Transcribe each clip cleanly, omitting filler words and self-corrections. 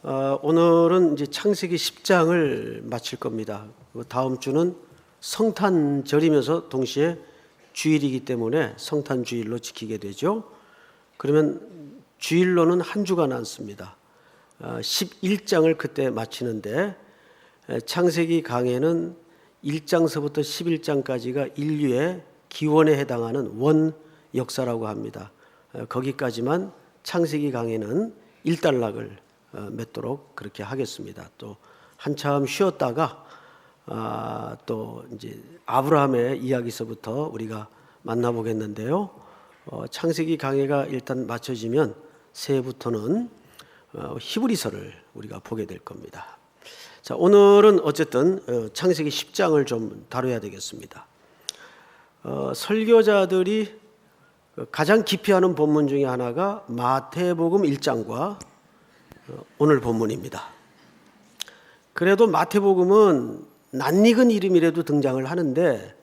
오늘은 이제 창세기 10장을 마칠 겁니다. 다음 주는 성탄절이면서 동시에 주일이기 때문에 성탄주일로 지키게 되죠. 그러면 주일로는 한 주가 남습니다. 11장을 그때 마치는데 창세기 강해는 1장서부터 11장까지가 인류의 기원에 해당하는 원 역사라고 합니다. 거기까지만 창세기 강해는 일단락을 맺도록 그렇게 하겠습니다. 또 한참 쉬었다가 또 이제 아브라함의 이야기서부터 우리가 만나보겠는데요. 창세기 강해가 일단 마쳐지면 새해부터는 히브리서를 우리가 보게 될 겁니다. 자, 오늘은 어쨌든 창세기 10장을 좀 다뤄야 되겠습니다. 설교자들이 가장 깊이 하는 본문 중에 하나가 마태복음 1장과 오늘 본문입니다. 그래도 마태복음은 낯익은 이름이라도 등장을 하는데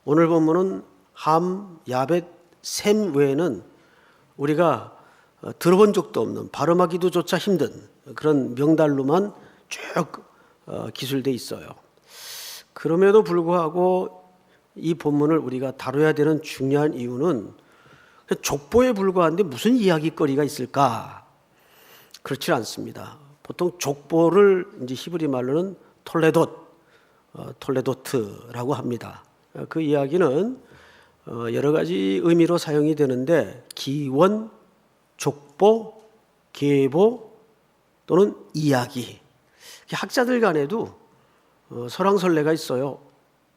오늘 본문은 함, 야벳, 셈 외에는 우리가 들어본 적도 없는, 발음하기도조차 힘든 그런 명달로만 쭉 기술돼 있어요. 그럼에도 불구하고 이 본문을 우리가 다뤄야 되는 중요한 이유는 족보에 불과한데 무슨 이야기거리가 있을까? 그렇지 않습니다. 보통 족보를 이제 히브리 말로는 톨레도트라고 합니다. 그 이야기는 여러 가지 의미로 사용이 되는데 기원, 족보, 계보 또는 이야기. 학자들 간에도 설왕설래가 있어요.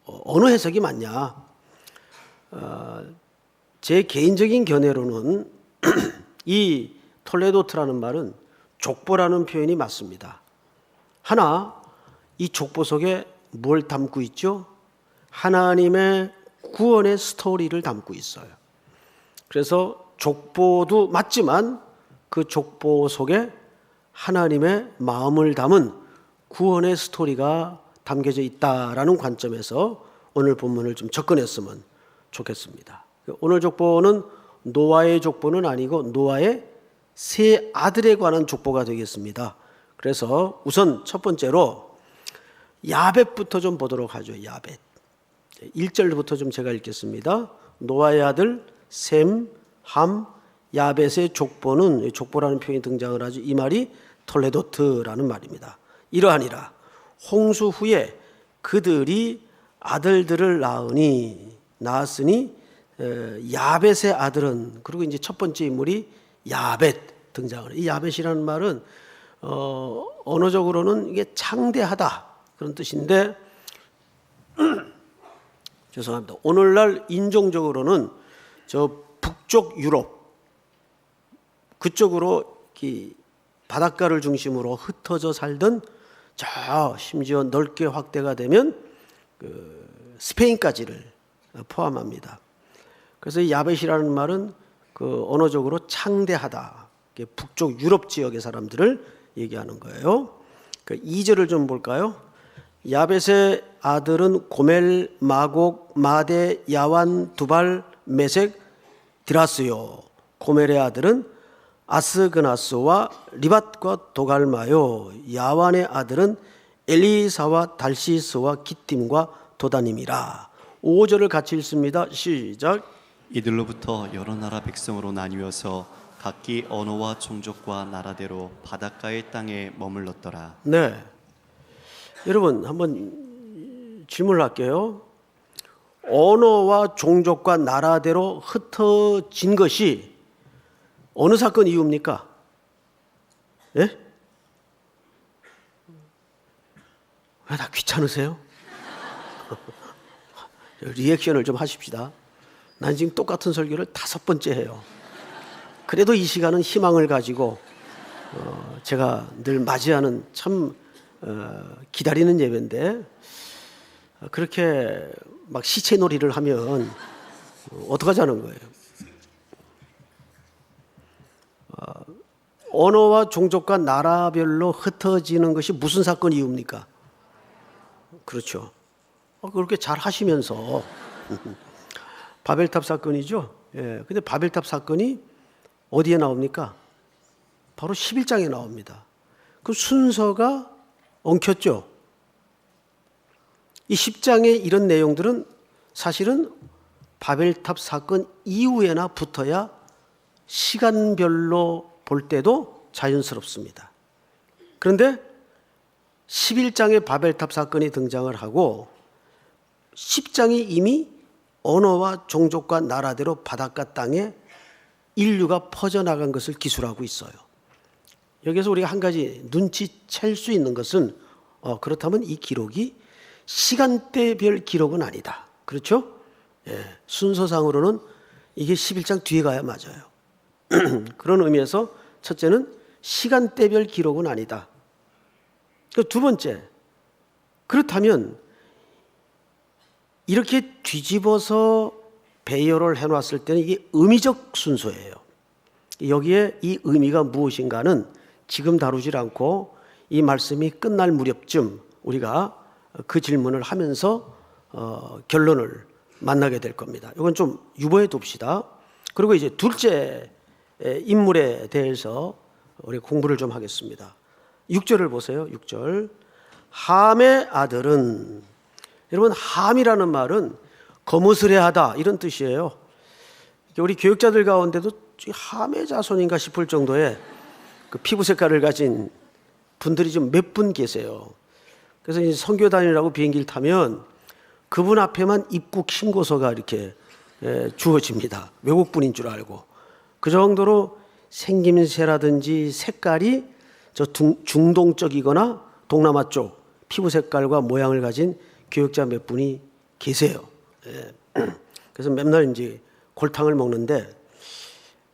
어느 해석이 맞냐? 제 개인적인 견해로는 이 톨레도트라는 말은 족보라는 표현이 맞습니다. 하나, 이 족보 속에 뭘 담고 있죠? 하나님의 구원의 스토리를 담고 있어요. 그래서 족보도 맞지만 그 족보 속에 하나님의 마음을 담은 구원의 스토리가 담겨져 있다라는 관점에서 오늘 본문을 좀 접근했으면 좋겠습니다. 오늘 족보는 노아의 족보는 아니고 노아의 세 아들에 관한 족보가 되겠습니다. 그래서 우선 첫 번째로 야벳부터 좀 보도록 하죠. 야벳 1절부터 좀 제가 읽겠습니다. 노아의 아들 셈, 함, 야벳의 족보는, 족보라는 표현이 등장을 하죠. 이 말이 톨레도트라는 말입니다. 이러하니라 홍수 후에 그들이 아들들을 낳았으니 야벳의 아들은, 그리고 이제 첫 번째 인물이 야벳 등장을 해요. 이 야벳이라는 말은 언어적으로는 이게 창대하다 그런 뜻인데 죄송합니다. 오늘날 인종적으로는 저 북쪽 유럽 그쪽으로 바닷가를 중심으로 흩어져 살던 저 심지어 넓게 확대가 되면 그 스페인까지를 포함합니다. 그래서 이 야벳이라는 말은 그 언어적으로 창대하다. 북쪽 유럽 지역의 사람들을 얘기하는 거예요. 그 2절을 좀 볼까요? 야벳의 아들은 고멜, 마곡, 마대, 야완, 두발, 메색, 디라스요. 고멜의 아들은 아스그나스와 리밧과 도갈마요. 야완의 아들은 엘리사와 달시스와 기팀과 도다님이라. 5절을 같이 읽습니다. 시작. 이들로부터 여러 나라 백성으로 나뉘어서 각기 언어와 종족과 나라대로 바닷가의 땅에 머물렀더라. 네, 여러분 한번 질문을 할게요. 언어와 종족과 나라대로 흩어진 것이 어느 사건 이유입니까? 예? 왜 다 귀찮으세요? 리액션을 좀 하십시다. 난 지금 똑같은 설교를 5번째 해요. 그래도 이 시간은 희망을 가지고 제가 늘 맞이하는 참 기다리는 예배인데 그렇게 막 시체놀이를 하면 어떡하자는 거예요. 언어와 종족과 나라별로 흩어지는 것이 무슨 사건 이유입니까? 그렇죠. 그렇게 잘 하시면서 바벨탑 사건이죠. 예. 근데 바벨탑 사건이 어디에 나옵니까? 바로 11장에 나옵니다. 그 순서가 엉켰죠. 이 10장의 이런 내용들은 사실은 바벨탑 사건 이후에나 붙어야 시간별로 볼 때도 자연스럽습니다. 그런데 11장의 바벨탑 사건이 등장을 하고 10장이 이미 언어와 종족과 나라대로 바닷가 땅에 인류가 퍼져나간 것을 기술하고 있어요. 여기서 우리가 한 가지 눈치챌 수 있는 것은 그렇다면 이 기록이 시간대별 기록은 아니다. 그렇죠? 예, 순서상으로는 이게 11장 뒤에 가야 맞아요. 그런 의미에서 첫째는 시간대별 기록은 아니다. 두 번째, 그렇다면 이렇게 뒤집어서 배열을 해놨을 때는 이게 의미적 순서예요. 여기에 이 의미가 무엇인가는 지금 다루질 않고 이 말씀이 끝날 무렵쯤 우리가 그 질문을 하면서 결론을 만나게 될 겁니다. 이건 좀 유보해 둡시다. 그리고 이제 둘째 인물에 대해서 우리 공부를 좀 하겠습니다. 6절을 보세요. 6절. 함의 아들은, 여러분 함이라는 말은 거무스레하다 이런 뜻이에요. 우리 교육자들 가운데도 함의 자손인가 싶을 정도의 그 피부 색깔을 가진 분들이 좀 몇 분 계세요. 그래서 이제 선교 다니라고 비행기를 타면 그분 앞에만 입국 신고서가 이렇게 주어집니다. 외국분인 줄 알고. 그 정도로 생김새라든지 색깔이 저 중동적이거나 동남아 쪽 피부 색깔과 모양을 가진 교육자 몇 분이 계세요. 그래서 맨날 이제 골탕을 먹는데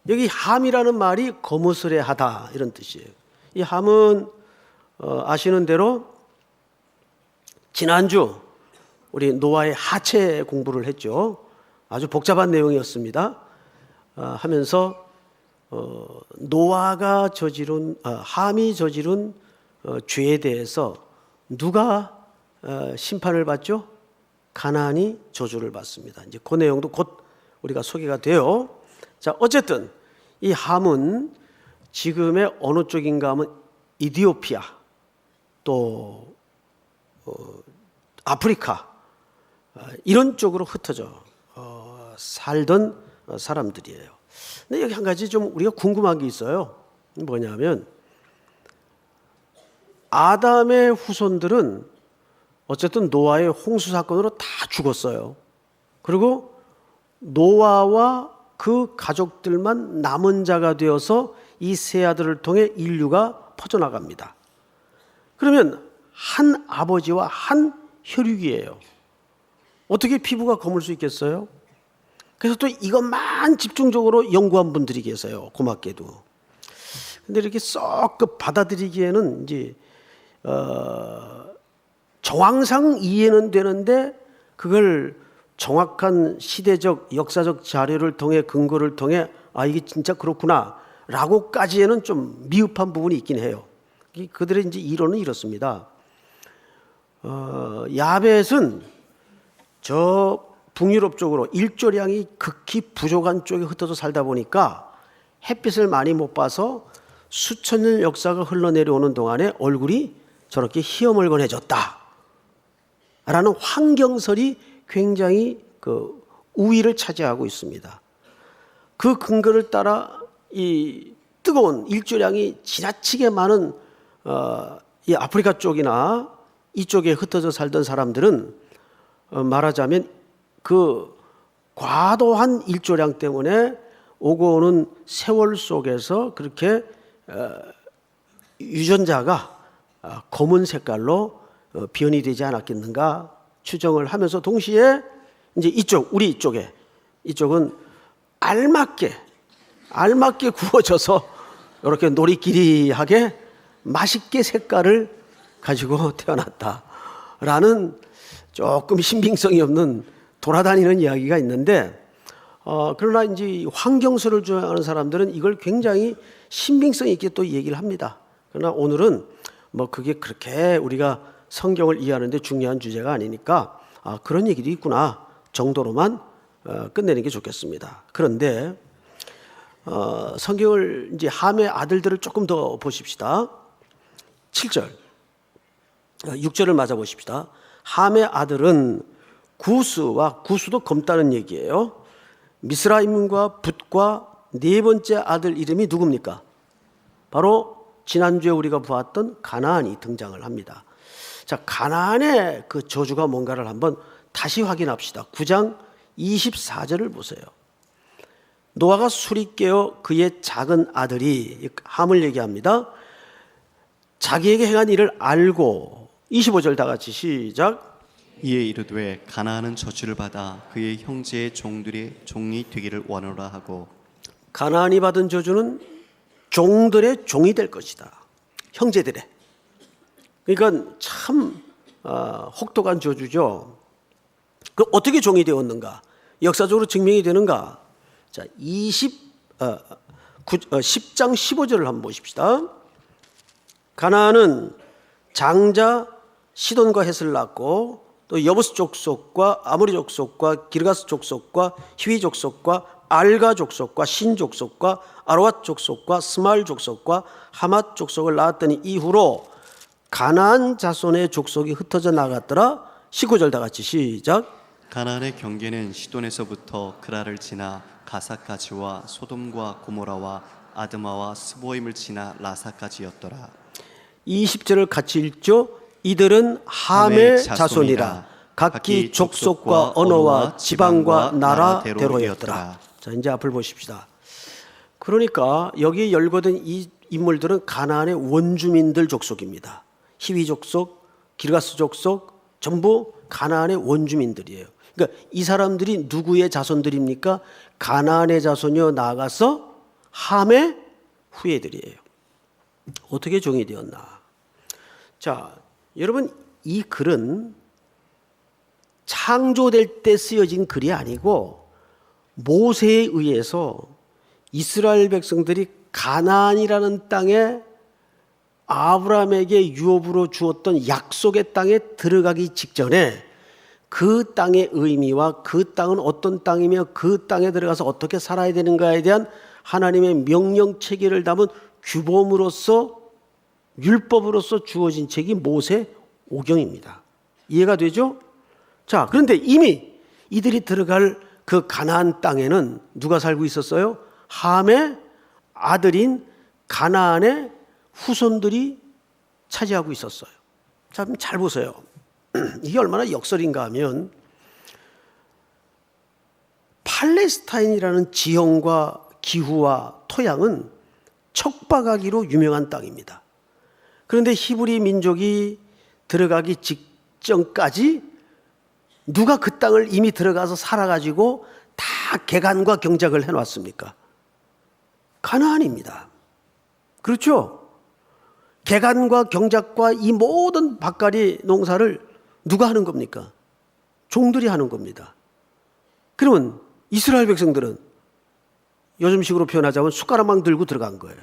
여기 함이라는 말이 거무스레하다 이런 뜻이에요. 이 함은 아시는 대로 지난주 우리 노아의 하체 공부를 했죠. 아주 복잡한 내용이었습니다. 하면서 노아가 저지른 함이 저지른 죄에 대해서 누가 심판을 받죠? 가나안이 저주를 받습니다. 이제 그 내용도 곧 우리가 소개가 돼요. 자, 어쨌든 이 함은 지금의 어느 쪽인가 하면 이디오피아 또 아프리카 이런 쪽으로 흩어져 살던 사람들이에요. 근데 여기 한 가지 좀 우리가 궁금한 게 있어요. 뭐냐면 아담의 후손들은 어쨌든 노아의 홍수 사건으로 다 죽었어요. 그리고 노아와 그 가족들만 남은 자가 되어서 이 세 아들을 통해 인류가 퍼져나갑니다. 그러면 한 아버지와 한 혈육이에요. 어떻게 피부가 검을 수 있겠어요? 그래서 또 이것만 집중적으로 연구한 분들이 계세요. 고맙게도. 근데 이렇게 썩 받아들이기에는 이제 정황상 이해는 되는데 그걸 정확한 시대적 역사적 자료를 통해 근거를 통해 이게 진짜 그렇구나 라고까지에는 좀 미흡한 부분이 있긴 해요. 그들의 이제 이론은 이렇습니다. 야벳은 저 북유럽 쪽으로 일조량이 극히 부족한 쪽에 흩어져 살다 보니까 햇빛을 많이 못 봐서 수천 년 역사가 흘러내려오는 동안에 얼굴이 저렇게 희어멀건해졌다 라는 환경설이 굉장히 그 우위를 차지하고 있습니다. 그 근거를 따라 이 뜨거운 일조량이 지나치게 많은 이 아프리카 쪽이나 이쪽에 흩어져 살던 사람들은 말하자면 그 과도한 일조량 때문에 오고 오는 세월 속에서 그렇게 유전자가 검은 색깔로 변이 되지 않았겠는가 추정을 하면서 동시에 이제 우리 이쪽은 알맞게 구워져서 이렇게 노리끼리하게 맛있게 색깔을 가지고 태어났다라는 조금 신빙성이 없는 돌아다니는 이야기가 있는데 그러나 이제 환경설을 주장하는 사람들은 이걸 굉장히 신빙성 있게 또 얘기를 합니다. 그러나 오늘은 뭐 그게 그렇게 우리가 성경을 이해하는데 중요한 주제가 아니니까 그런 얘기도 있구나 정도로만 끝내는 게 좋겠습니다. 그런데 성경을 이제 함의 아들들을 조금 더 보십시다. 7절, 6절을 맞아보십시다. 함의 아들은 구스와, 구스도 검다는 얘기예요. 미스라임과 붓과 네 번째 아들 이름이 누굽니까? 바로 지난주에 우리가 보았던 가나안이 등장을 합니다. 자, 가나안의 그 저주가 뭔가를 한번 다시 확인합시다. 9장 24절을 보세요. 노아가 술이 깨어 그의 작은 아들이, 함을 얘기합니다. 자기에게 행한 일을 알고, 25절 다 같이 시작. 이에 이르되 가나안은 저주를 받아 그의 형제의 종이 되기를 원하노라 하고. 가나안이 받은 저주는 종들의 종이 될 것이다. 형제들의. 그러니까 참 혹독한 저주죠. 그 어떻게 종이 되었는가? 역사적으로 증명이 되는가? 자, 10장 15절을 한번 보십시다. 가나안은 장자 시돈과 헷을 낳고 또 여부스 족속과 아모리 족속과 기르가스 족속과 히위 족속과 알가 족속과 신 족속과 아로앗 족속과 스마일 족속과 하맛 족속을 낳았더니 이후로 가나안 자손의 족속이 흩어져 나갔더라. 19절 다 같이 시작. 가나안의 경계는 시돈에서부터 그라를 지나 가사까지와 소돔과 고모라와 아드마와 스보임을 지나 라사까지였더라. 20절을 같이 읽죠. 이들은 함의 자손이라. 각기 족속과 언어와 지방과 나라대로였더라. 자, 이제 앞을 보십시다. 그러니까 여기 열거된 이 인물들은 가나안의 원주민들 족속입니다. 히위 족속, 기르가스 족속 전부 가나안의 원주민들이에요. 그러니까 이 사람들이 누구의 자손들입니까? 가나안의 자손이요, 나아가서 함의 후예들이에요. 어떻게 종이 되었나? 자, 여러분, 이 글은 창조될 때 쓰여진 글이 아니고 모세에 의해서 이스라엘 백성들이 가나안이라는 땅에 아브라함에게 유업으로 주었던 약속의 땅에 들어가기 직전에 그 땅의 의미와 그 땅은 어떤 땅이며 그 땅에 들어가서 어떻게 살아야 되는가에 대한 하나님의 명령 체계를 담은 규범으로서, 율법으로서 주어진 책이 모세 오경입니다. 이해가 되죠? 자, 그런데 이미 이들이 들어갈 그 가나안 땅에는 누가 살고 있었어요? 함의 아들인 가나안의 후손들이 차지하고 있었어요. 자, 잘 보세요. 이게 얼마나 역설인가 하면 팔레스타인이라는 지형과 기후와 토양은 척박하기로 유명한 땅입니다. 그런데 히브리 민족이 들어가기 직전까지 누가 그 땅을 이미 들어가서 살아가지고 다 개간과 경작을 해놨습니까? 가나안입니다. 그렇죠? 개간과 경작과 이 모든 밭갈이 농사를 누가 하는 겁니까? 종들이 하는 겁니다. 그러면 이스라엘 백성들은 요즘식으로 표현하자면 숟가락만 들고 들어간 거예요.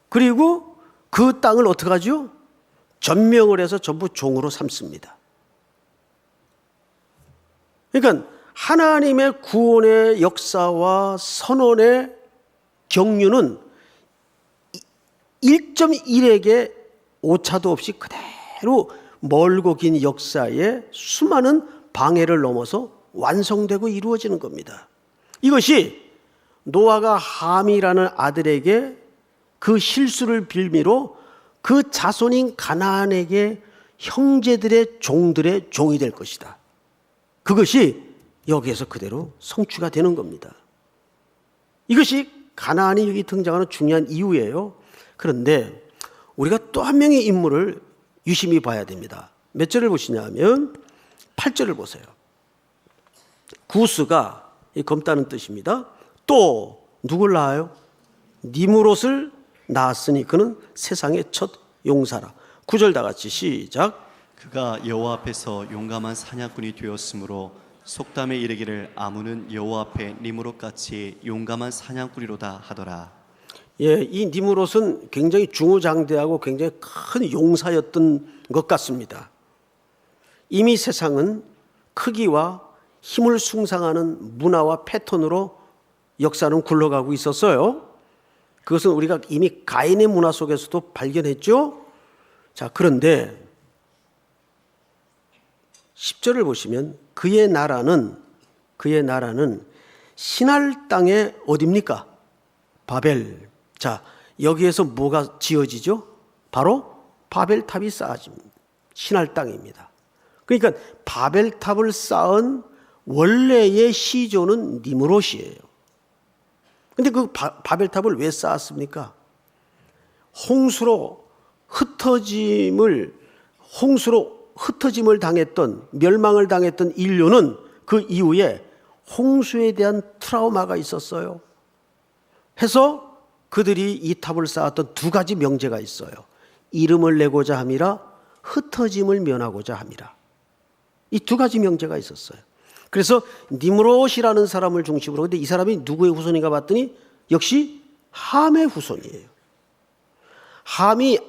그리고 그 땅을 어떻게 하죠? 전명을 해서 전부 종으로 삼습니다. 그러니까 하나님의 구원의 역사와 선언의 경륜은 1.1에게 오차도 없이 그대로 멀고 긴 역사에 수많은 방해를 넘어서 완성되고 이루어지는 겁니다. 이것이 노아가 함이라는 아들에게 그 실수를 빌미로 그 자손인 가나안에게 형제들의 종들의 종이 될 것이다. 그것이 여기에서 그대로 성취가 되는 겁니다. 이것이 가나안이 여기 등장하는 중요한 이유예요. 그런데 우리가 또 한 명의 인물을 유심히 봐야 됩니다. 몇 절을 보시냐면 8절을 보세요. 구스가 검다는 뜻입니다. 또 누굴 낳아요? 니므롯을 낳았으니 그는 세상의 첫 용사라. 9절 다 같이 시작. 그가 여호와 앞에서 용감한 사냥꾼이 되었으므로 속담에 이르기를 아무는 여호와 앞에 니므롯같이 용감한 사냥꾼이로다 하더라. 예, 이 니므롯은 굉장히 중후장대하고 굉장히 큰 용사였던 것 같습니다. 이미 세상은 크기와 힘을 숭상하는 문화와 패턴으로 역사는 굴러가고 있었어요. 그것은 우리가 이미 가인의 문화 속에서도 발견했죠. 자, 그런데 10절을 보시면 그의 나라는 신할 땅의 어디입니까? 바벨. 자, 여기에서 뭐가 지어지죠? 바로 바벨탑이 쌓아집니다. 신할 땅입니다. 그러니까 바벨탑을 쌓은 원래의 시조는 니므롯이에요. 근데 그 바벨탑을 왜 쌓았습니까? 홍수로 흩어짐을 당했던, 멸망을 당했던 인류는 그 이후에 홍수에 대한 트라우마가 있었어요. 해서 그들이 이 탑을 쌓았던 두 가지 명제가 있어요. 이름을 내고자 함이라, 흩어짐을 면하고자 함이라. 이 두 가지 명제가 있었어요. 그래서 니므롯이라는 사람을 중심으로, 근데 이 사람이 누구의 후손인가 봤더니 역시 함의 후손이에요. 함이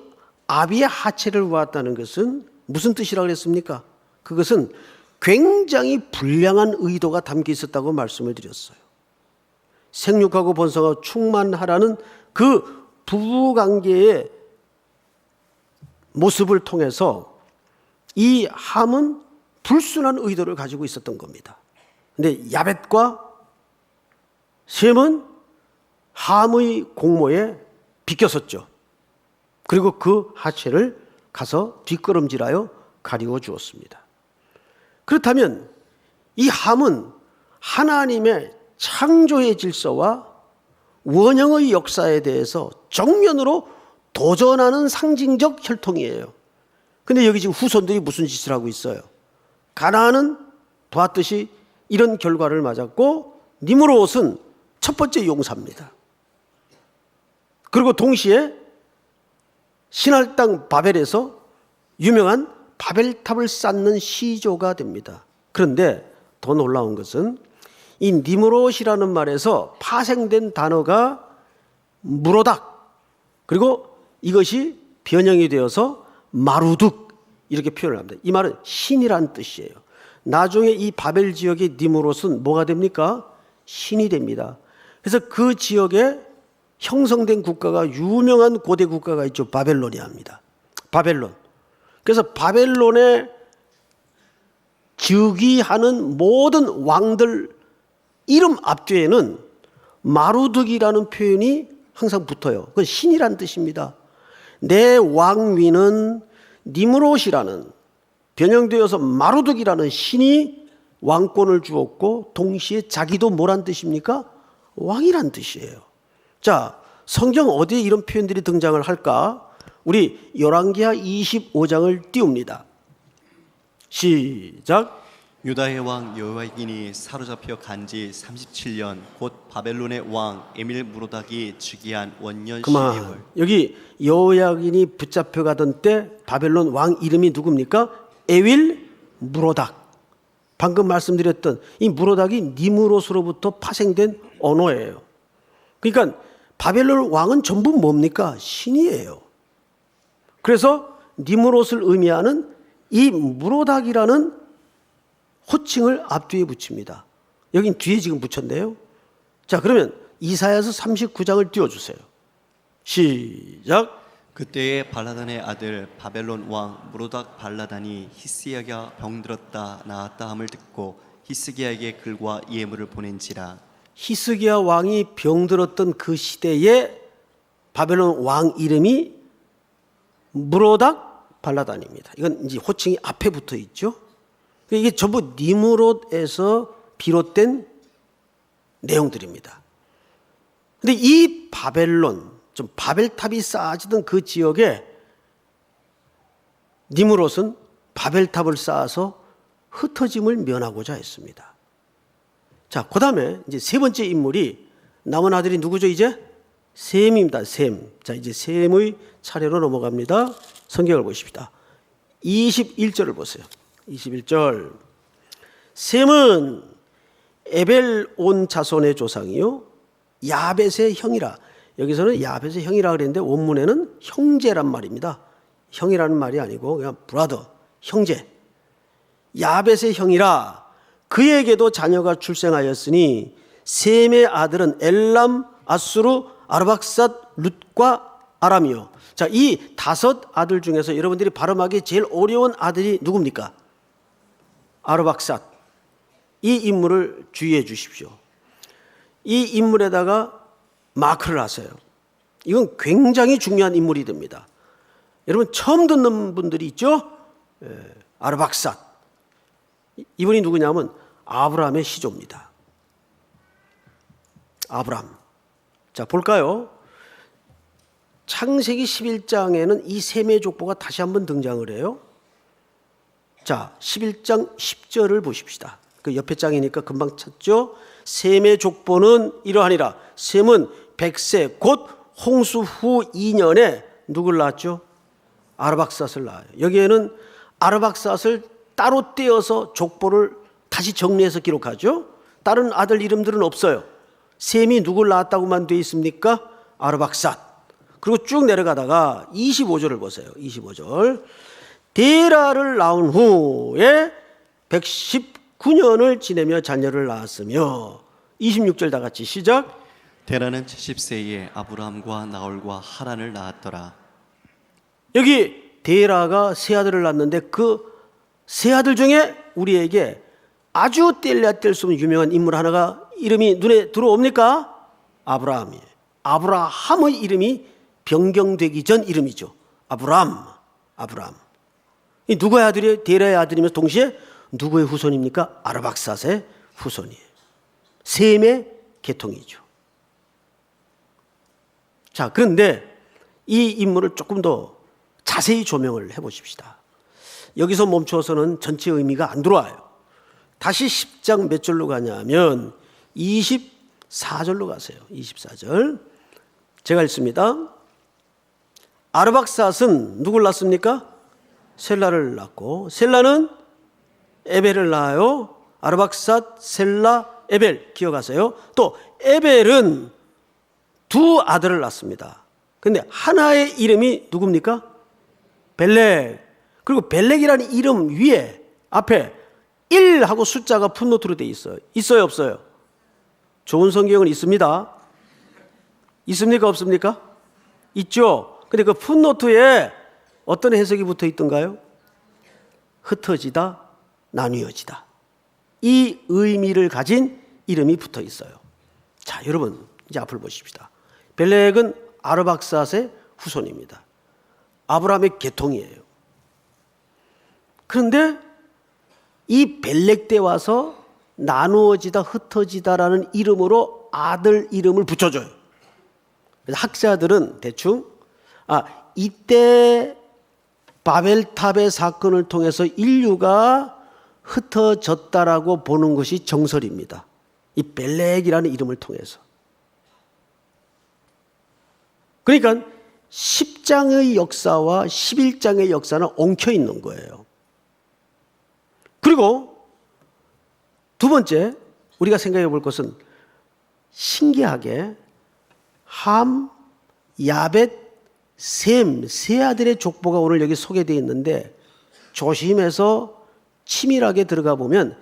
아비의 하체를 보았다는 것은 무슨 뜻이라고 그랬습니까? 그것은 굉장히 불량한 의도가 담겨 있었다고 말씀을 드렸어요. 생육하고 번성하고 충만하라는 그 부부관계의 모습을 통해서 이 함은 불순한 의도를 가지고 있었던 겁니다. 근데 야벳과 셈은 함의 공모에 비껴섰죠. 그리고 그 하체를 가서 뒷걸음질하여 가리워 주었습니다. 그렇다면 이 함은 하나님의 창조의 질서와 원형의 역사에 대해서 정면으로 도전하는 상징적 혈통이에요. 근데 여기 지금 후손들이 무슨 짓을 하고 있어요? 가나안은 보았듯이 이런 결과를 맞았고 니므롯은 첫 번째 용사입니다. 그리고 동시에 신할 땅 바벨에서 유명한 바벨탑을 쌓는 시조가 됩니다. 그런데 더 놀라운 것은 이 니므롯이라는 말에서 파생된 단어가 무로닥, 그리고 이것이 변형이 되어서 마루둑 이렇게 표현을 합니다. 이 말은 신이란 뜻이에요. 나중에 이 바벨 지역의 니므롯은 뭐가 됩니까? 신이 됩니다. 그래서 그 지역에 형성된 국가가, 유명한 고대 국가가 있죠. 바벨로니아입니다. 바벨론. 그래서 바벨론에 즉위하는 모든 왕들 이름 앞뒤에는 마루둑이라는 표현이 항상 붙어요. 그건 신이란 뜻입니다. 내 왕위는 니므롯이라는, 변형되어서 마루둑이라는 신이 왕권을 주었고 동시에 자기도 뭐란 뜻입니까? 왕이란 뜻이에요. 자, 성경 어디에 이런 표현들이 등장을 할까? 우리 열왕기하 25장을 띄웁니다. 시작. 유다의 왕 여호야긴이 사로잡혀 간지 37년 곧 바벨론의 왕 에밀 무로닥이 즉위한 원년 12월. 그만. 여기 여호야긴이 붙잡혀 가던 때 바벨론 왕 이름이 누굽니까? 에윌 무로닥. 방금 말씀드렸던 이 무로닥이 니므롯으로부터 파생된 언어예요. 그러니까 바벨론 왕은 전부 뭡니까? 신이에요. 그래서 니므롯을 의미하는 이 무로닥이라는 호칭을 앞뒤에 붙입니다. 여긴 뒤에 지금 붙였네요. 자, 그러면 이사야서 39장을 띄워주세요. 시작. 그때에 발라단의 아들 바벨론 왕 무로닥 발라단이 히스기야가 병들었다 나았다 함을 듣고 히스기야에게 글과 예물을 보낸지라. 히스기야 왕이 병들었던 그 시대에 바벨론 왕 이름이 무로닥 발라단입니다. 이건 이제 호칭이 앞에 붙어 있죠. 이게 전부 니므롯에서 비롯된 내용들입니다. 근데 이 바벨론, 좀 바벨탑이 쌓아지던 그 지역에 니므롯은 바벨탑을 쌓아서 흩어짐을 면하고자 했습니다. 자, 그 다음에 이제 세 번째 인물이, 남은 아들이 누구죠, 이제? 셈입니다, 셈. 자, 이제 셈의 차례로 넘어갑니다. 성경을 보십시다. 21절을 보세요. 21절. 셈은 에벨 온 자손의 조상이요 야벳의 형이라. 여기서는 야벳의 형이라 그랬는데 원문에는 형제란 말입니다. 형이라는 말이 아니고 그냥 브라더, 형제. 야벳의 형이라. 그에게도 자녀가 출생하였으니 셈의 아들은 엘람, 아수르, 아르박삿, 룻과 아람이요. 자, 이 5 아들 중에서 여러분들이 발음하기 제일 어려운 아들이 누굽니까? 아르박삿. 이 인물을 주의해 주십시오. 이 인물에다가 마크를 하세요. 이건 굉장히 중요한 인물이 됩니다. 여러분 처음 듣는 분들이 있죠? 아르박삿. 이분이 누구냐면 아브라함의 시조입니다. 아브라함. 자, 볼까요? 창세기 11장에는 이 셈의 족보가 다시 한번 등장을 해요. 자, 11장 10절을 보십시다. 그 옆에 장이니까 금방 찾죠? 셈의 족보는 이러하니라. 셈은 100세 곧 홍수 후 2년에 누굴 낳았죠? 아르박삿을 낳아요. 여기에는 아르박삿을 따로 떼어서 족보를 다시 정리해서 기록하죠. 다른 아들 이름들은 없어요. 셈이 누굴 낳았다고만 되어 있습니까? 아르박삿. 그리고 쭉 내려가다가 25절을 보세요. 25절. 데라를 낳은 후에 119년을 지내며 자녀를 낳았으며 26절 다 같이 시작. 데라는 70세에 아브라함과 나홀과 하란을 낳았더라. 여기 데라가 세 아들을 낳았는데 그 세 아들 중에 우리에게 아주 뗄래야 뗄 수 없는 유명한 인물 하나가 이름이 눈에 들어옵니까? 아브라함이에요. 아브라함의 이름이 변경되기 전 이름이죠. 아브라함. 이 누구의 아들이에요? 데라의 아들이면서 동시에 누구의 후손입니까? 아르박삿의 후손이에요. 셈의 계통이죠. 자, 그런데 이 인물을 조금 더 자세히 조명을 해보십시다. 여기서 멈춰서는 전체 의미가 안 들어와요. 다시 10장 몇 절로 가냐면 24절로 가세요. 24절. 제가 읽습니다. 아르박삿은 누굴 낳습니까? 셀라를 낳고 셀라는 에벨을 낳아요. 아르박삿, 셀라, 에벨 기억하세요. 또 에벨은 2 아들을 낳습니다. 그런데 하나의 이름이 누굽니까? 벨렉. 그리고 벨렉이라는 이름 위에 앞에 1하고 숫자가 풋노트로 되어 있어요. 있어요, 없어요? 좋은 성경은 있습니다. 있습니까, 없습니까? 있죠. 근데 그 풋노트에 어떤 해석이 붙어 있던가요? 흩어지다, 나뉘어지다. 이 의미를 가진 이름이 붙어 있어요. 자, 여러분 이제 앞을 보십시다. 벨렉은 아르박삿의 후손입니다. 아브라함의 계통이에요. 그런데 이 벨렉 때 와서 나누어지다, 흩어지다라는 이름으로 아들 이름을 붙여줘요. 그래서 학자들은 대충 이때 바벨탑의 사건을 통해서 인류가 흩어졌다라고 보는 것이 정설입니다. 이 벨렉이라는 이름을 통해서. 그러니까 10장의 역사와 11장의 역사는 엉켜 있는 거예요. 그리고 두 번째 우리가 생각해 볼 것은 신기하게 함, 야벳, 셈, 세 아들의 족보가 오늘 여기 소개되어 있는데 조심해서 치밀하게 들어가 보면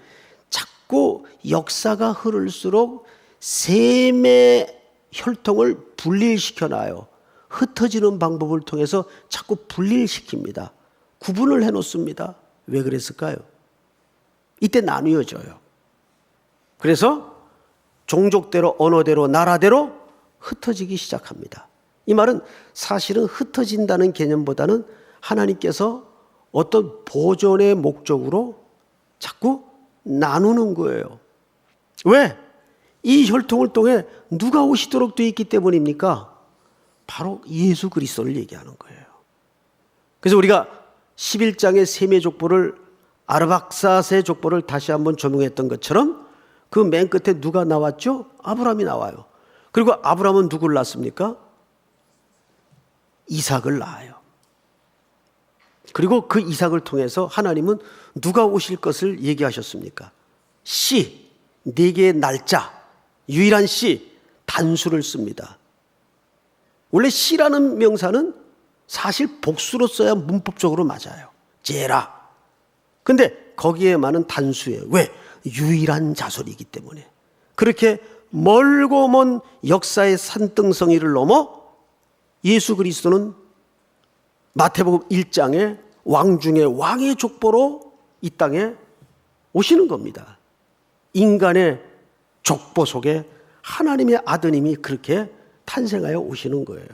자꾸 역사가 흐를수록 셈의 혈통을 분리시켜놔요. 흩어지는 방법을 통해서 자꾸 분리시킵니다. 구분을 해놓습니다. 왜 그랬을까요? 이때 나뉘어져요. 그래서 종족대로, 언어대로, 나라대로 흩어지기 시작합니다. 이 말은 사실은 흩어진다는 개념보다는 하나님께서 어떤 보존의 목적으로 자꾸 나누는 거예요. 왜? 이 혈통을 통해 누가 오시도록 되어 있기 때문입니까? 바로 예수 그리스도를 얘기하는 거예요. 그래서 우리가 11장의 셈의 족보를 아르박삿의 족보를 다시 한번 조명했던 것처럼 그 맨 끝에 누가 나왔죠? 아브라함이 나와요. 그리고 아브라함은 누구를 낳습니까? 이삭을 낳아요. 그리고 그 이삭을 통해서 하나님은 누가 오실 것을 얘기하셨습니까? 씨, 4개의 날짜, 유일한 씨, 단수를 씁니다. 원래 씨라는 명사는 사실 복수로 써야 문법적으로 맞아요. 제라. 근데 거기에 많은 단수예요. 왜? 유일한 자손이기 때문에. 그렇게 멀고 먼 역사의 산등성이를 넘어 예수 그리스도는 마태복음 1장에 왕 중에 왕의 족보로 이 땅에 오시는 겁니다. 인간의 족보 속에 하나님의 아드님이 그렇게 탄생하여 오시는 거예요.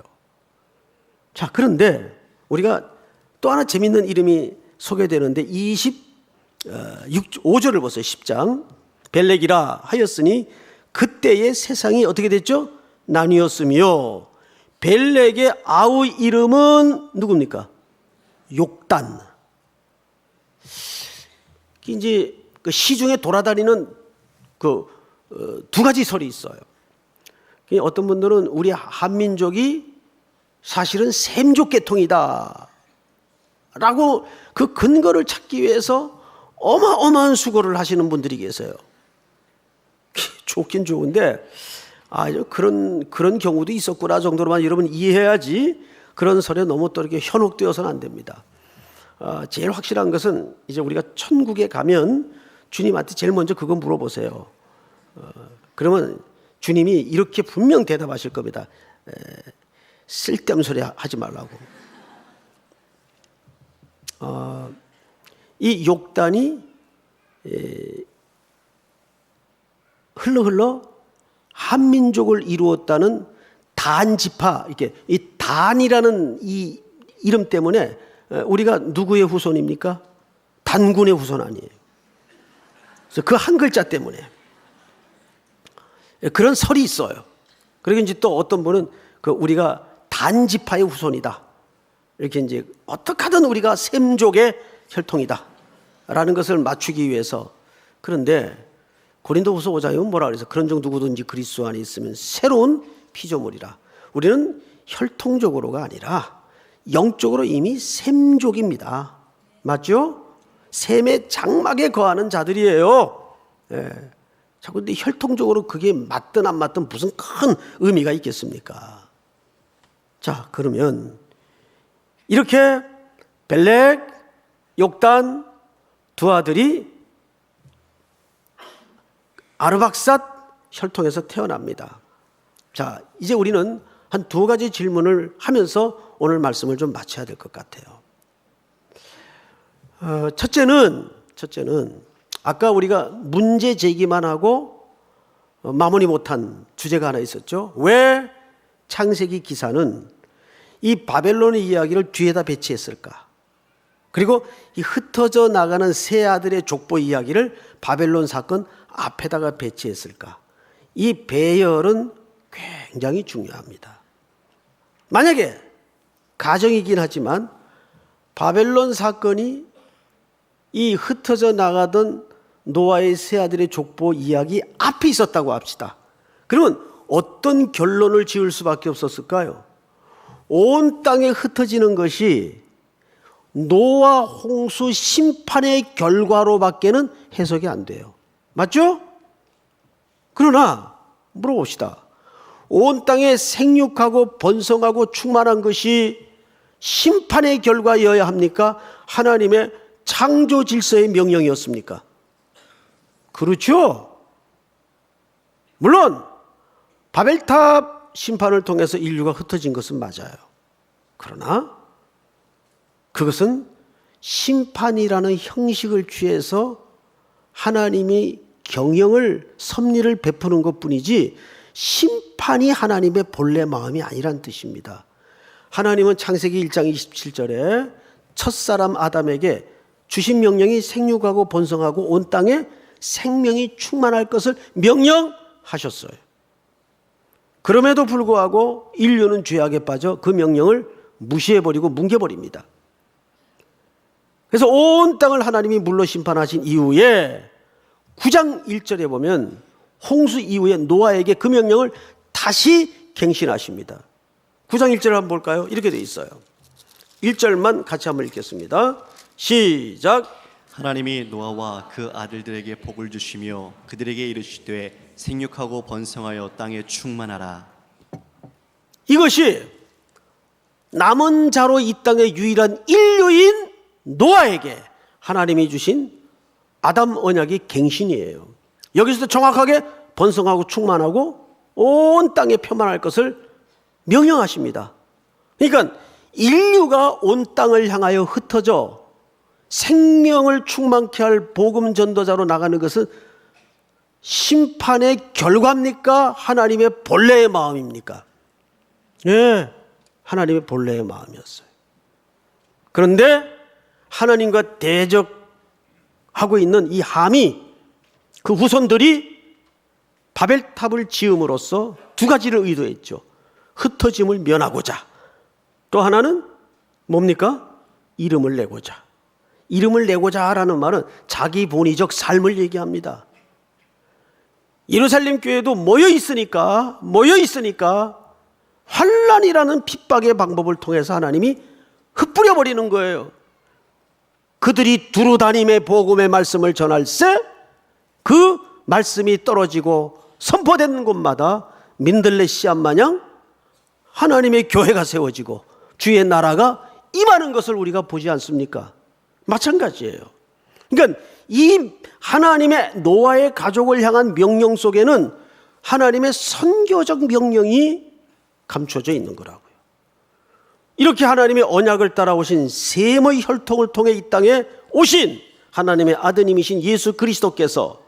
자, 그런데 우리가 또 하나 재밌는 이름이 소개되는데 5절을 보세요. 10장. 벨렉이라 하였으니 그때의 세상이 어떻게 됐죠? 나뉘었으며 벨렉의 아우 이름은 누굽니까? 욕단. 이제 그 시중에 돌아다니는 두 가지 설이 있어요. 어떤 분들은 우리 한민족이 사실은 셈족 계통이다 라고 그 근거를 찾기 위해서 어마어마한 수고를 하시는 분들이 계세요. 좋긴 좋은데 그런 경우도 있었구나 정도로만 여러분 이해해야지 그런 설에 너무 또 이렇게 현혹되어서는 안 됩니다. 제일 확실한 것은 이제 우리가 천국에 가면 주님한테 제일 먼저 그거 물어보세요. 그러면 주님이 이렇게 분명 대답하실 겁니다. 쓸데없는 소리 하지 말라고. 이 욕단이 흘러 한민족을 이루었다는 단지파, 이렇게 이 단이라는 이 이름 때문에 우리가 누구의 후손입니까? 단군의 후손 아니에요. 그래서 그 한 글자 때문에 그런 설이 있어요. 그리고 이제 또 어떤 분은 우리가 단지파의 후손이다. 이렇게 이제 어떻게 하든 우리가 셈족의 혈통이다라는 것을 맞추기 위해서. 그런데 고린도후서 5장에 뭐라 그래서 그런 종 누구든지 그리스도 안에 있으면 새로운 피조물이라. 우리는 혈통적으로가 아니라 영적으로 이미 셈족입니다. 맞죠? 셈의 장막에 거하는 자들이에요. 예. 자꾸 근데 혈통적으로 그게 맞든 안 맞든 무슨 큰 의미가 있겠습니까? 자, 그러면 이렇게 벨렉, 욕단 두 아들이 아르박삿 혈통에서 태어납니다. 자, 이제 우리는 한 두 가지 질문을 하면서 오늘 말씀을 좀 마쳐야 될 것 같아요. 첫째는 아까 우리가 문제 제기만 하고 마무리 못한 주제가 하나 있었죠. 왜 창세기 기사는 이 바벨론의 이야기를 뒤에다 배치했을까? 그리고 이 흩어져 나가는 세 아들의 족보 이야기를 바벨론 사건 앞에다가 배치했을까? 이 배열은 굉장히 중요합니다. 만약에 가정이긴 하지만 바벨론 사건이 이 흩어져 나가던 노아의 세 아들의 족보 이야기 앞에 있었다고 합시다. 그러면 어떤 결론을 지을 수밖에 없었을까요? 온 땅에 흩어지는 것이 노아 홍수 심판의 결과로밖에는 해석이 안 돼요. 맞죠? 그러나 물어봅시다. 온 땅에 생육하고 번성하고 충만한 것이 심판의 결과여야 합니까? 하나님의 창조 질서의 명령이었습니까? 그렇죠? 물론 바벨탑 심판을 통해서 인류가 흩어진 것은 맞아요. 그러나 그것은 심판이라는 형식을 취해서 하나님이 경영을 섭리를 베푸는 것뿐이지 심판이 하나님의 본래 마음이 아니란 뜻입니다. 하나님은 창세기 1장 27절에 첫사람 아담에게 주신 명령이 생육하고 번성하고 온 땅에 생명이 충만할 것을 명령하셨어요. 그럼에도 불구하고 인류는 죄악에 빠져 그 명령을 무시해버리고 뭉개버립니다. 그래서 온 땅을 하나님이 물로 심판하신 이후에 9장 1절에 보면 홍수 이후에 노아에게 그 명령을 다시 갱신하십니다. 9장 1절을 한번 볼까요? 이렇게 되어 있어요. 1절만 같이 한번 읽겠습니다. 시작. 하나님이 노아와 그 아들들에게 복을 주시며 그들에게 이르시되 생육하고 번성하여 땅에 충만하라. 이것이 남은 자로 이 땅의 유일한 인류인 노아에게 하나님이 주신 아담 언약의 갱신이에요. 여기서도 정확하게 번성하고 충만하고 온 땅에 표만할 것을 명령하십니다. 그러니까 인류가 온 땅을 향하여 흩어져 생명을 충만케 할 복음 전도자로 나가는 것은 심판의 결과입니까? 하나님의 본래의 마음입니까? 예, 하나님의 본래의 마음이었어요. 그런데 하나님과 대적하고 있는 이 함이, 그 후손들이 바벨탑을 지음으로써 두 가지를 의도했죠. 흩어짐을 면하고자, 또 하나는 뭡니까? 이름을 내고자. 이름을 내고자 하라는 말은 자기 본의적 삶을 얘기합니다. 예루살렘 교회도 모여 있으니까 환난이라는 핍박의 방법을 통해서 하나님이 흩뿌려 버리는 거예요. 그들이 두루 다님의 복음의 말씀을 전할세 그 말씀이 떨어지고 선포되는 곳마다 민들레 씨앗 마냥 하나님의 교회가 세워지고 주의 나라가 임하는 것을 우리가 보지 않습니까? 마찬가지예요. 그러니까 이 하나님의 노아의 가족을 향한 명령 속에는 하나님의 선교적 명령이 감춰져 있는 거라고요. 이렇게 하나님의 언약을 따라오신 셈의 혈통을 통해 이 땅에 오신 하나님의 아드님이신 예수 그리스도께서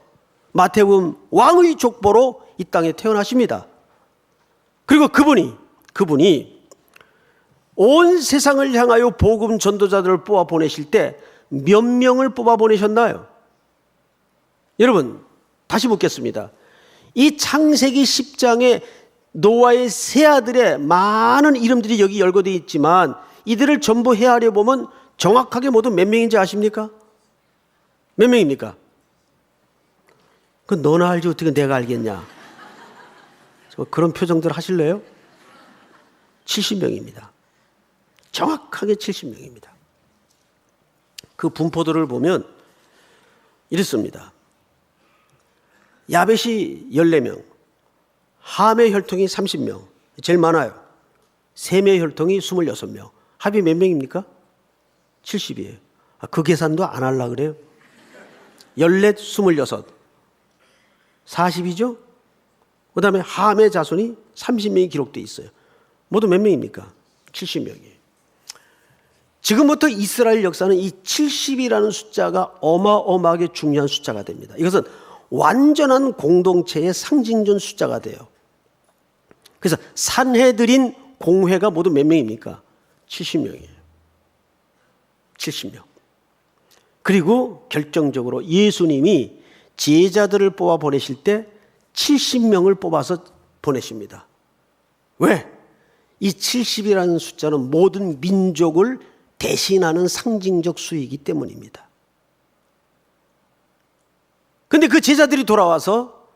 마태복음 왕의 족보로 이 땅에 태어나십니다. 그리고 그분이 온 세상을 향하여 복음 전도자들을 뽑아 보내실 때 몇 명을 뽑아 보내셨나요? 여러분, 다시 묻겠습니다. 이 창세기 10장에 노아의 세 아들의 많은 이름들이 여기 열거되어 있지만 이들을 전부 헤아려 보면 정확하게 모두 몇 명인지 아십니까? 몇 명입니까? 그 너나 알지 어떻게 내가 알겠냐? 그런 표정들 하실래요? 70명입니다. 정확하게 70명입니다. 그 분포들을 보면 이렇습니다. 야벳이 14명, 함의 혈통이 30명, 제일 많아요. 셈의 혈통이 26명. 합이 몇 명입니까? 70이에요. 그 계산도 안 하려고 그래요. 14, 26, 40이죠? 그 다음에 함의 자손이 30명이 기록되어 있어요. 모두 몇 명입니까? 70명이에요. 지금부터 이스라엘 역사는 이 70이라는 숫자가 어마어마하게 중요한 숫자가 됩니다. 이것은 완전한 공동체의 상징적 숫자가 돼요. 그래서 산헤드린 공회가 모두 몇 명입니까? 70명이에요. 70명. 그리고 결정적으로 예수님이 제자들을 뽑아 보내실 때 70명을 뽑아서 보내십니다. 왜? 이 70이라는 숫자는 모든 민족을 대신하는 상징적 수이기 때문입니다. 그런데 그 제자들이 돌아와서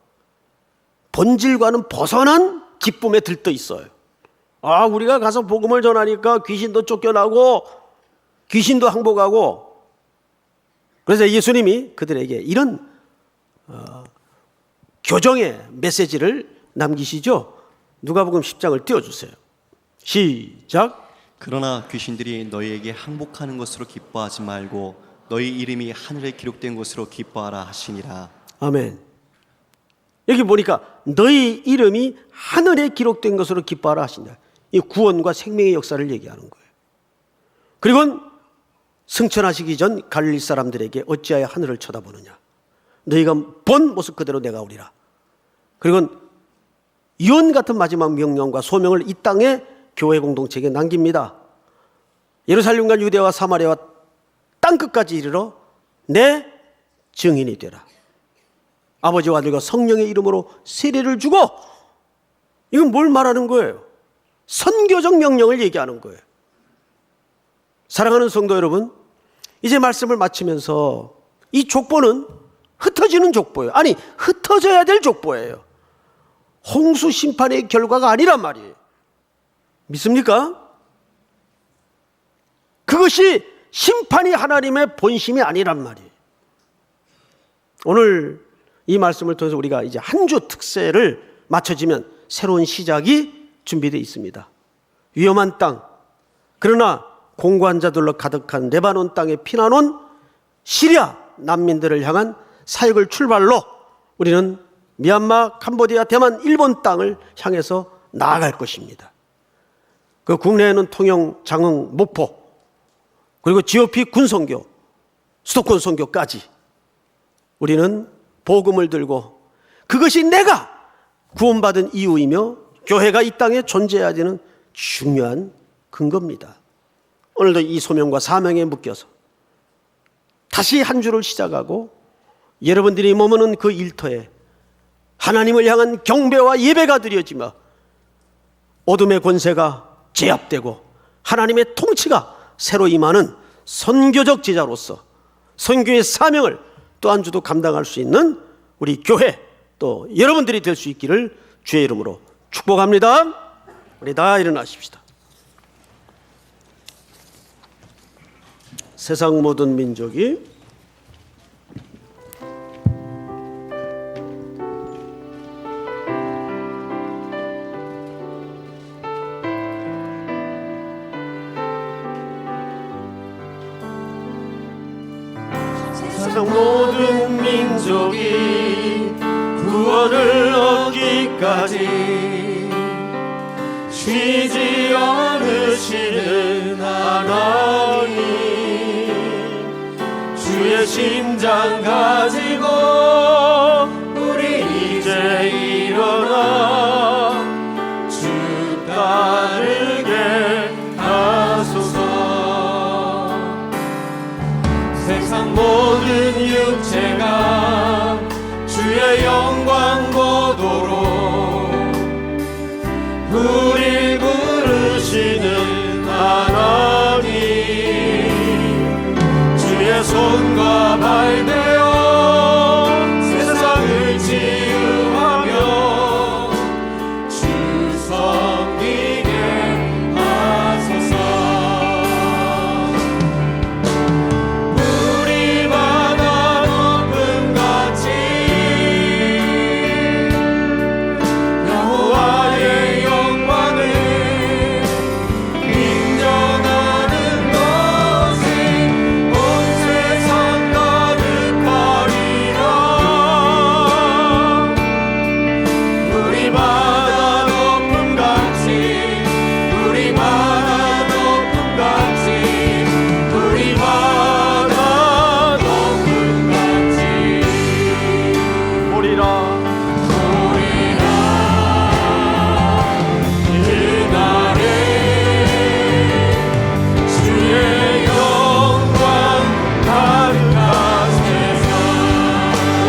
본질과는 벗어난 기쁨에 들떠 있어요. 우리가 가서 복음을 전하니까 귀신도 쫓겨나고 귀신도 항복하고, 그래서 예수님이 그들에게 이런 교정의 메시지를 남기시죠. 누가복음 10장을 띄워주세요. 시작. 그러나 귀신들이 너희에게 항복하는 것으로 기뻐하지 말고 너희 이름이 하늘에 기록된 것으로 기뻐하라 하시니라. 아멘. 여기 보니까 너희 이름이 하늘에 기록된 것으로 기뻐하라 하시니라. 이 구원과 생명의 역사를 얘기하는 거예요. 그리고 승천하시기 전 갈릴리 사람들에게 어찌하여 하늘을 쳐다보느냐. 너희가 본 모습 그대로 내가 오리라. 그리고 유언 같은 마지막 명령과 소명을 이 땅에 교회 공동체에게 남깁니다. 예루살렘과 유대와 사마리아와 땅끝까지 이르러 내 증인이 되라. 아버지와 아들과 성령의 이름으로 세례를 주고, 이건 뭘 말하는 거예요? 선교적 명령을 얘기하는 거예요. 사랑하는 성도 여러분, 이제 말씀을 마치면서 이 족보는 흩어지는 족보예요. 아니, 흩어져야 될 족보예요. 홍수 심판의 결과가 아니란 말이에요. 믿습니까? 그것이 심판이 하나님의 본심이 아니란 말이에요. 오늘 이 말씀을 통해서 우리가 이제 한 주 특세를 맞춰지면 새로운 시작이 준비되어 있습니다. 위험한 땅, 그러나 공고한 자들로 가득한 레바논 땅에 피난온 시리아 난민들을 향한 사역을 출발로 우리는 미얀마, 캄보디아, 대만, 일본 땅을 향해서 나아갈 것입니다. 그 국내에는 통영, 장흥, 목포, 그리고 GOP 군선교, 수도권 선교까지 우리는 복음을 들고 그것이 내가 구원받은 이유이며 교회가 이 땅에 존재해야 되는 중요한 근거입니다. 오늘도 이 소명과 사명에 묶여서 다시 한 주를 시작하고 여러분들이 머무는 그 일터에 하나님을 향한 경배와 예배가 드려지며 어둠의 권세가 제압되고 하나님의 통치가 새로 임하는 선교적 제자로서 선교의 사명을 또 한 주도 감당할 수 있는 우리 교회 또 여러분들이 될 수 있기를 주의 이름으로 축복합니다. 우리 다 일어나십시다. 세상 모든 민족이 세상 모든 민족이 구원을 얻기까지 쉬지 않으시는 하나님, 주의 심장 가지고 우리 이제 일어나 주 따르게 하소서. 세상 모든 육체가 주의 영광 보도록 우릴 부르시는 하나님, 주의 손과 발 되어 세상을 치유하며 주 섬기게 하소서. 우리 바다 높음같이 여호와의 영광을 인정하는 것이 온 세상 가득하리라. 우리 바다 높음같이 우리 바다 높음같이 우리 바다 높음같이 보리라 그날에 주의 영광 가득한 세상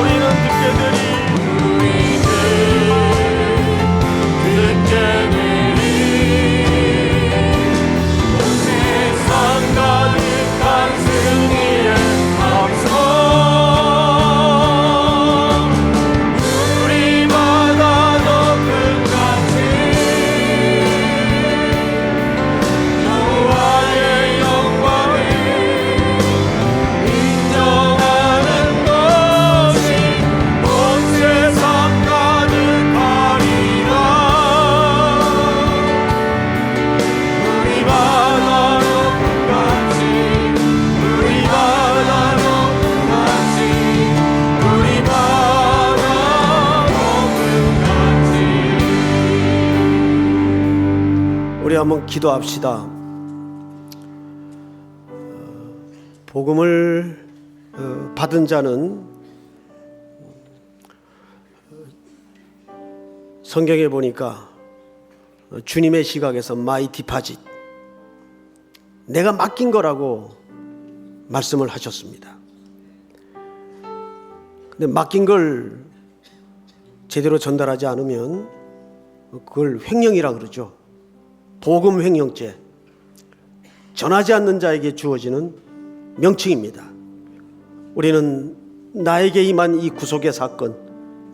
우리는 듣게 되리 온 세상 가득한 승리의 함성 우리 바다 높음같이 여호와의 영광을 인정하는 것이 온 세상 가득하리라. 우리 바다 높음같이 우리 바다 높음같이 우리 바다 높음같이. 우리 한번 기도합시다. 복음을 받은 자는 성경에 보니까 주님의 시각에서 마이 디파짓, 내가 맡긴 거라고 말씀을 하셨습니다. 근데 맡긴 걸 제대로 전달하지 않으면 그걸 횡령이라 그러죠. 복음 횡령죄, 전하지 않는 자에게 주어지는 명칭입니다. 우리는 나에게 임한 이 구속의 사건,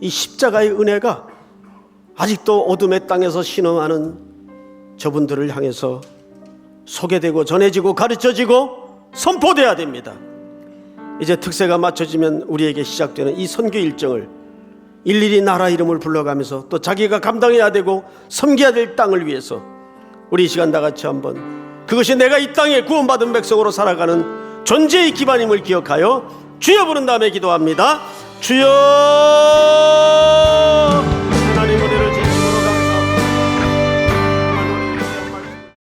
이 십자가의 은혜가 아직도 어둠의 땅에서 신음하는 저분들을 향해서 소개되고 전해지고 가르쳐지고 선포돼야 됩니다. 이제 특세가 맞춰지면 우리에게 시작되는 이 선교 일정을 일일이 나라 이름을 불러가면서 또 자기가 감당해야 되고 섬겨야 될 땅을 위해서 우리 이 시간 다 같이 한번 그것이 내가 이 땅에 구원받은 백성으로 살아가는 존재의 기반임을 기억하여 주여 부른 다음에 기도합니다. 주여